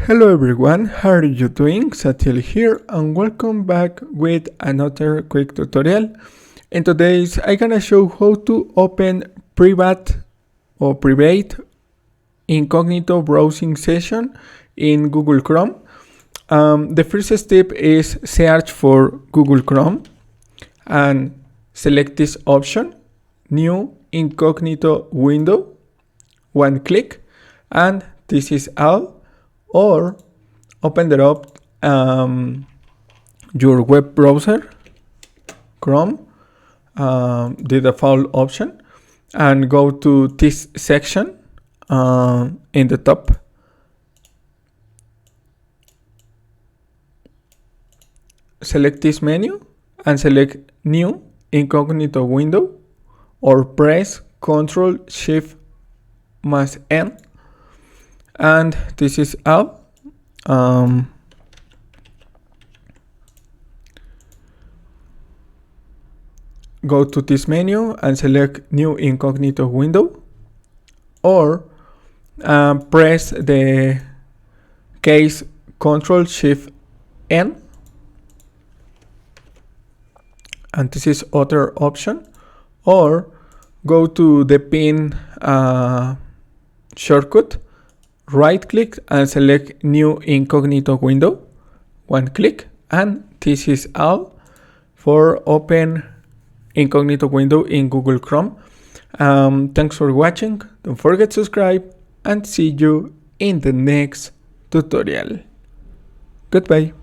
Hello everyone, how are you doing? Satil here and welcome back with another quick tutorial. In today's I'm gonna show how to open private incognito browsing session in Google Chrome. The first step is search for Google Chrome and select this option, new incognito window, one click, and this is all. Or open it up your web browser, Chrome, the default option, and go to this section in the top. Select this menu and select new incognito window, or press Ctrl+Shift+N. And this is all. Go to this menu and select new incognito window, or press the case Ctrl+Shift+N, and this is other option, or go to the pin shortcut, right click and select new incognito window, one click, and this is all for open incognito window in Google Chrome. Thanks for watching. Don't forget to subscribe and see you in the next tutorial. Goodbye.